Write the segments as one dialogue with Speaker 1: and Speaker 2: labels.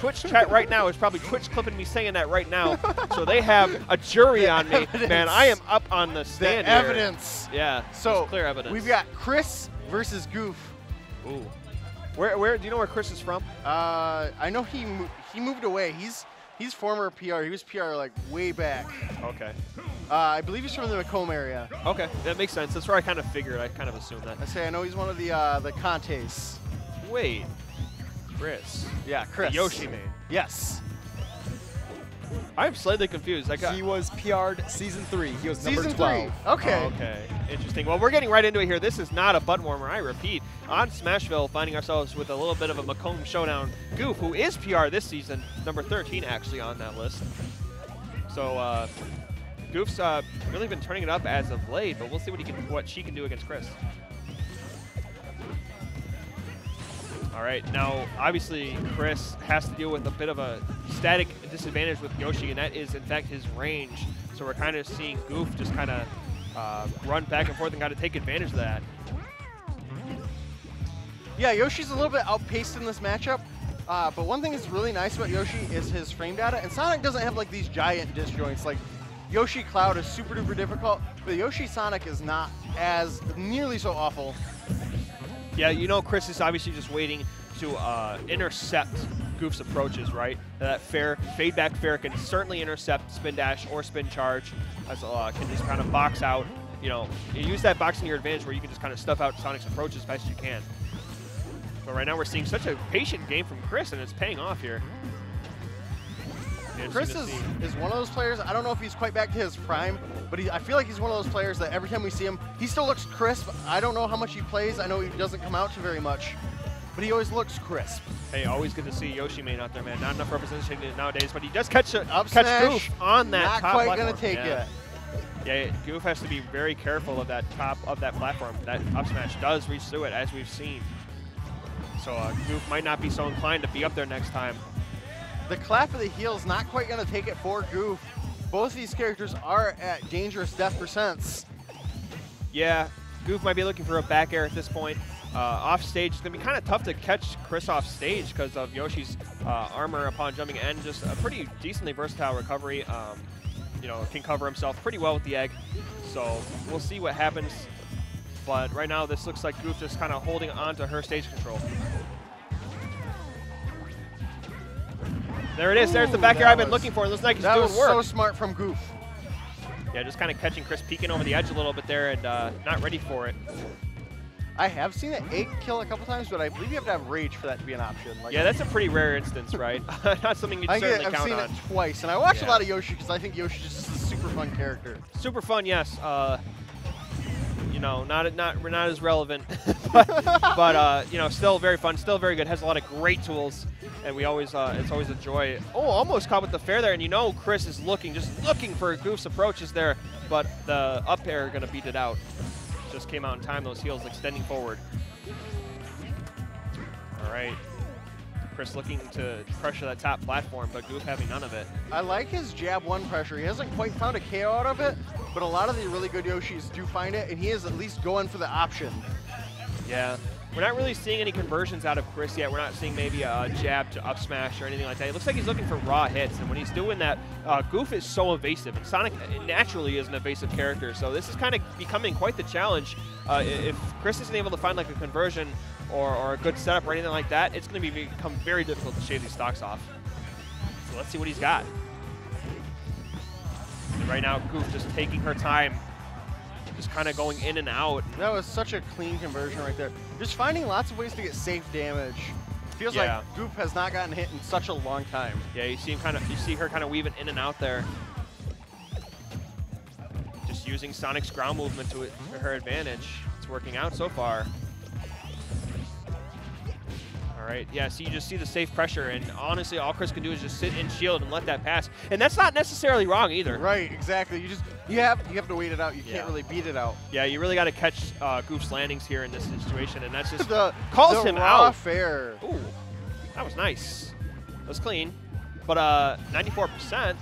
Speaker 1: Twitch chat right now is probably Twitch clipping me saying that right now. So they have a jury on me. Man, I am up on the stand here.
Speaker 2: Evidence.
Speaker 1: Yeah,
Speaker 2: so
Speaker 1: clear evidence.
Speaker 2: We've got Chris versus Goof.
Speaker 1: Ooh. Where do you know where Chris is from?
Speaker 2: I know he moved away. He's former PR. He was PR like way back.
Speaker 1: Okay.
Speaker 2: I believe he's from the Macomb area.
Speaker 1: Okay, that makes sense. That's where I kind of figured. I kind of assumed that.
Speaker 2: I know he's one of the Contes.
Speaker 1: Wait, Chris.
Speaker 2: Yeah, Chris.
Speaker 1: The Yoshi main.
Speaker 2: Yes.
Speaker 1: I'm slightly confused.
Speaker 3: He was PR'd season 3. He was number 12.
Speaker 2: Season 3. Okay.
Speaker 1: Oh, okay. Interesting. Well, we're getting right into it here. This is not a butt warmer. I repeat, on Smashville, finding ourselves with a little bit of a Macomb showdown. Goof, who is PR this season, number 13 actually on that list. So Goof's really been turning it up as of late, but we'll see what she can do against Chris. All right, now obviously Chris has to deal with a bit of a static disadvantage with Yoshi, and that is in fact his range. So we're kind of seeing Goof just kind of run back and forth and got to take advantage of that.
Speaker 2: Yeah, Yoshi's a little bit outpaced in this matchup, but one thing that's really nice about Yoshi is his frame data, and Sonic doesn't have like these giant disjoints. Like Yoshi Cloud is super duper difficult, but Yoshi Sonic is not as nearly so awful.
Speaker 1: Yeah, you know, Chris is obviously just waiting to intercept Goof's approaches, right? That fair, fade back fair can certainly intercept spin dash or spin charge, as can just kind of box out, you know, you use that box in your advantage where you can just kind of stuff out Sonic's approach as fast as you can. But right now we're seeing such a patient game from Chris, and it's paying off here.
Speaker 2: Chris is one of those players, I don't know if he's quite back to his prime, but I feel like he's one of those players that every time we see him, he still looks crisp. I don't know how much he plays. I know he doesn't come out to very much, but he always looks crisp.
Speaker 1: Hey, always good to see Yoshi main out there, man. Not enough representation nowadays, but he does catch
Speaker 2: Up smash,
Speaker 1: Goof on that
Speaker 2: not
Speaker 1: top
Speaker 2: quite
Speaker 1: platform.
Speaker 2: Gonna take it.
Speaker 1: Yeah, Goof has to be very careful of that top of that platform. That up smash does reach through it, as we've seen. So Goof might not be so inclined to be up there next time.
Speaker 2: The clap of the heel's not quite going to take it for Goof. Both these characters are at dangerous death percents.
Speaker 1: Yeah, Goof might be looking for a back air at this point. Off stage, it's going to be kind of tough to catch Chris off stage because of Yoshi's armor upon jumping and just a pretty decently versatile recovery. You know, can cover himself pretty well with the egg. So we'll see what happens. But right now, this looks like Goof just kind of holding on to her stage control. There it is. There's the back air I've been looking for. It looks like he's doing work.
Speaker 2: That was so smart from Goof.
Speaker 1: Yeah, just kind of catching Chris peeking over the edge a little bit there and not ready for it.
Speaker 2: I have seen an egg kill a couple times, but I believe you have to have rage for that to be an option. Like,
Speaker 1: yeah, that's a pretty rare instance, right? Not something you'd certainly count on.
Speaker 2: I've seen it twice, and I watch a lot of Yoshi because I think Yoshi is just a super fun character.
Speaker 1: Super fun, yes. You know, not as relevant, but you know, still very fun, still very good. Has a lot of great tools, and we always it's always a joy. Oh, almost caught with the fair there, and you know, Chris is just looking for Goof's approaches there, but the up air gonna beat it out. Just came out in time. Those heels extending forward. All right. Chris looking to pressure that top platform, but Goof having none of it.
Speaker 2: I like his jab one pressure. He hasn't quite found a KO out of it, but a lot of the really good Yoshis do find it, and he is at least going for the option.
Speaker 1: Yeah. We're not really seeing any conversions out of Chris yet. We're not seeing maybe a jab to up smash or anything like that. It looks like he's looking for raw hits, and when he's doing that, Goof is so evasive, and Sonic naturally is an evasive character, so this is kind of becoming quite the challenge. If Chris isn't able to find like a conversion or a good setup or anything like that, it's going to become very difficult to shave these stocks off. So let's see what he's got. And right now, Goof just taking her time, just kind of going in and out.
Speaker 2: That was such a clean conversion right there. Just finding lots of ways to get safe damage. Feels like Goof has not gotten hit in such a long time.
Speaker 1: Yeah, you see her kind of weaving in and out there. Just using Sonic's ground movement to her advantage. It's working out so far. All right, yeah, so you just see the safe pressure, and honestly, all Chris can do is just sit and shield and let that pass. And that's not necessarily wrong either.
Speaker 2: Right, exactly. You have to wait it out. You can't really beat it out.
Speaker 1: Yeah, you really got to catch Goof's landings here in this situation, and that's just calls him
Speaker 2: raw
Speaker 1: out.
Speaker 2: Fair.
Speaker 1: Ooh, that was nice. That was clean, but 94%.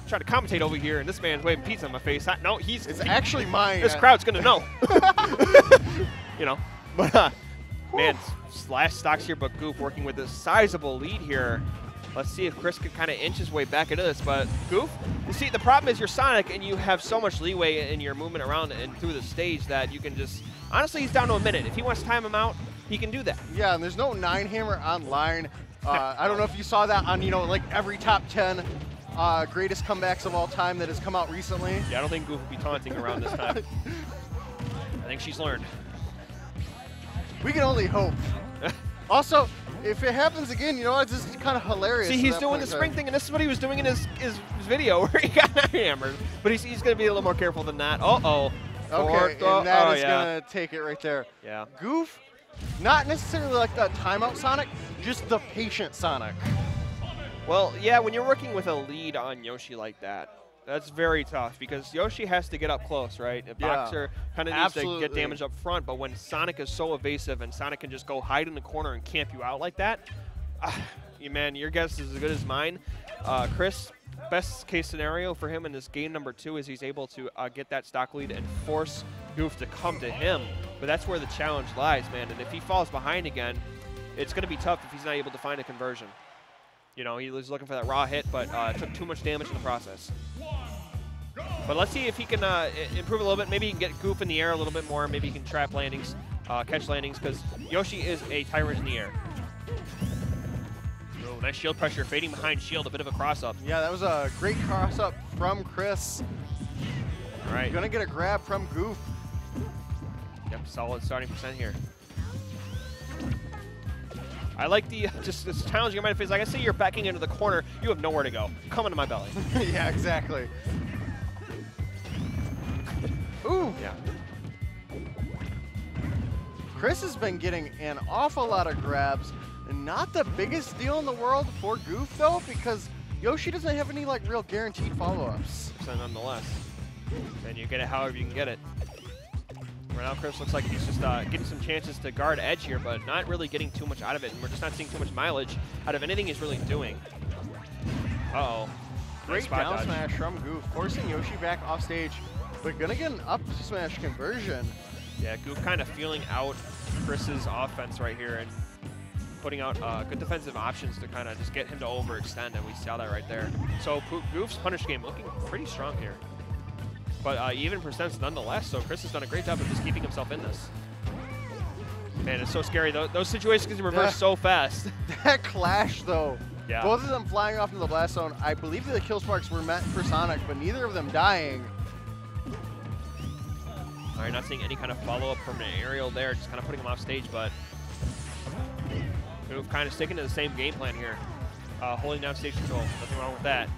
Speaker 1: Trying to commentate over here, and this man's waving pizza in my face. No, it's
Speaker 2: actually mine.
Speaker 1: This crowd's gonna know. You know, but Man, last stocks here, but Goof working with a sizable lead here. Let's see if Chris can kind of inch his way back into this. But Goof, you see, the problem is you're Sonic, and you have so much leeway in your movement around and through the stage that you can just, honestly, he's down to a minute. If he wants to time him out, he can do that.
Speaker 2: Yeah, and there's no 9-hammer online. I don't know if you saw that on, like every top 10 greatest comebacks of all time that has come out recently.
Speaker 1: Yeah, I don't think Goof will be taunting around this time. I think she's learned.
Speaker 2: We can only hope. Also, if it happens again, it's just kind of hilarious.
Speaker 1: See, he's doing the spring thing, and this is what he was doing in his video where he got hammered. But he's going to be a little more careful than that. Uh-oh.
Speaker 2: Okay, and that is going to take it right there.
Speaker 1: Yeah.
Speaker 2: Goof, not necessarily like that timeout Sonic, just the patient Sonic.
Speaker 1: Well, yeah, when you're working with a lead on Yoshi like that, that's very tough because Yoshi has to get up close, right? A boxer kind of needs to get damage up front, but when Sonic is so evasive and Sonic can just go hide in the corner and camp you out like that, man, your guess is as good as mine. Chris, best case scenario for him in this game number 2 is he's able to get that stock lead and force Goof to come to him, but that's where the challenge lies, man. And if he falls behind again, it's going to be tough if he's not able to find a conversion. He was looking for that raw hit, but took too much damage in the process. But let's see if he can improve a little bit. Maybe he can get Goof in the air a little bit more. Maybe he can trap landings, catch landings, because Yoshi is a tyrant in the air. Oh, nice shield pressure, fading behind shield, a bit of a cross-up.
Speaker 2: Yeah, that was a great cross-up from Chris.
Speaker 1: All right.
Speaker 2: Gonna get a grab from Goof.
Speaker 1: Yep, solid starting percent here. I like the just this challenging my face. Like I say, you're backing into the corner. You have nowhere to go. Come into my belly.
Speaker 2: Yeah, exactly. Ooh.
Speaker 1: Yeah.
Speaker 2: Chris has been getting an awful lot of grabs. Not the biggest deal in the world for Goof, though, because Yoshi doesn't have any, real guaranteed follow-ups.
Speaker 1: So nonetheless. And you get it however you can get it. Right now, Chris looks like he's just getting some chances to guard edge here, but not really getting too much out of it. And we're just not seeing too much mileage out of anything he's really doing. Uh-oh.
Speaker 2: Great down smash from Goof, forcing Yoshi back off stage, but gonna get an up smash conversion.
Speaker 1: Yeah, Goof kind of feeling out Chris's offense right here and putting out good defensive options to kind of just get him to overextend, and we saw that right there. So Goof's punish game looking pretty strong here. But even percents nonetheless, so Chris has done a great job of just keeping himself in this. Man, it's so scary. Those situations can reverse so fast.
Speaker 2: That clash, though.
Speaker 1: Yeah.
Speaker 2: Both of them flying off into the blast zone. I believe that the kill sparks were meant for Sonic, but neither of them dying.
Speaker 1: All right, not seeing any kind of follow-up from an aerial there, just kind of putting him off stage, but Goof kind of sticking to the same game plan here. Holding down stage control, nothing wrong with that.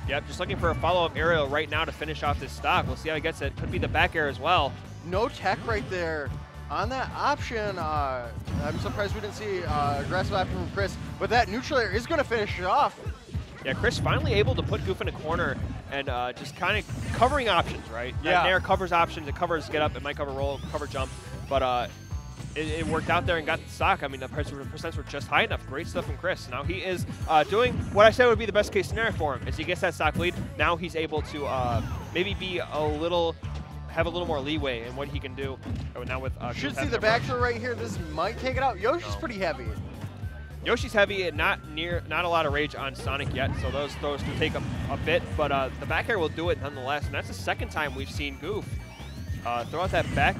Speaker 1: Yep, just looking for a follow-up aerial right now to finish off this stock. We'll see how he gets it. Could be the back air as well.
Speaker 2: No tech right there on that option. I'm surprised we didn't see aggressive option from Chris, but that neutral air is going to finish it off.
Speaker 1: Yeah, Chris finally able to put Goof in a corner and just kind of covering options, right?
Speaker 2: Yeah.
Speaker 1: That nair covers options, it covers get up, it might cover roll, cover jump, but it worked out there and got the stock. I mean, the percents were just high enough. Great stuff from Chris. Now he is doing what I said would be the best case scenario for him. As he gets that stock lead, now he's able to maybe be have a little more leeway in what he can do. Now with
Speaker 2: should see the back throw right here. This might take it out. Yoshi's pretty heavy.
Speaker 1: Yoshi's heavy and not a lot of rage on Sonic yet, so those throws do take a bit, but the back air will do it nonetheless, and that's the second time we've seen Goof throw out that back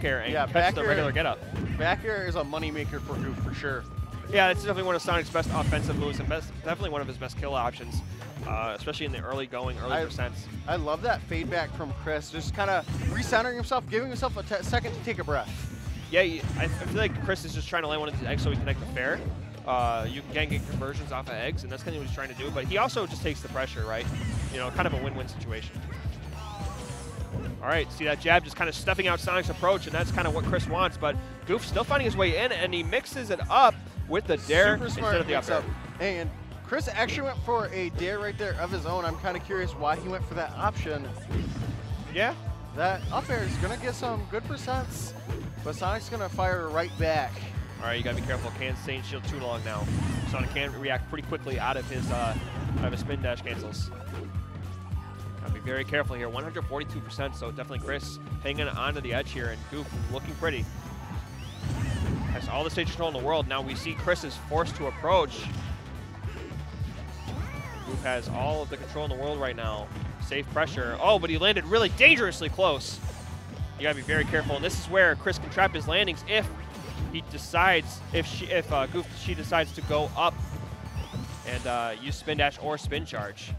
Speaker 1: air and catch the regular get up.
Speaker 2: Back air is a moneymaker for Goof for sure.
Speaker 1: Yeah, it's definitely one of Sonic's best offensive moves and definitely one of his best kill options, especially in the early percents.
Speaker 2: I love that fade back from Chris, just kind of recentering himself, giving himself a second to take a breath.
Speaker 1: Yeah, I feel like Chris is just trying to land one of these eggs so he can connect the fair. You can get conversions off of eggs, and that's kind of what he's trying to do, but he also just takes the pressure, right? Kind of a win-win situation. All right, see that jab just kind of stuffing out Sonic's approach, and that's kind of what Chris wants, but Goof still finding his way in, and he mixes it up with the dare instead of the up air.
Speaker 2: And Chris actually went for a dare right there of his own. I'm kind of curious why he went for that option.
Speaker 1: Yeah.
Speaker 2: That up air is going to get some good percents, but Sonic's going to fire right back.
Speaker 1: All right, you got to be careful. Can't stay in shield too long now. Sonic can react pretty quickly out of his spin dash cancels. Gotta be very careful here. 142%, so definitely Chris hanging on to the edge here, and Goof looking pretty. Has all the stage control in the world. Now we see Chris is forced to approach. Goof has all of the control in the world right now. Safe pressure. Oh, but he landed really dangerously close. You gotta be very careful, and this is where Chris can trap his landings if he decides, if Goof decides to go up and use spin dash or spin charge.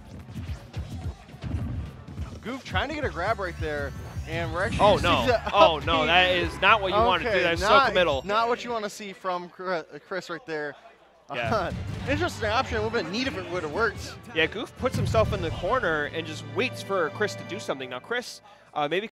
Speaker 2: Goof trying to get a grab right there, and we're actually.
Speaker 1: Oh no! Oh no! That is not what you want to do. That's so committal.
Speaker 2: Not what you want to see from Chris right there.
Speaker 1: Yeah.
Speaker 2: Interesting option. A little bit neat if it would have worked.
Speaker 1: Yeah, Goof puts himself in the corner and just waits for Chris to do something. Now Chris maybe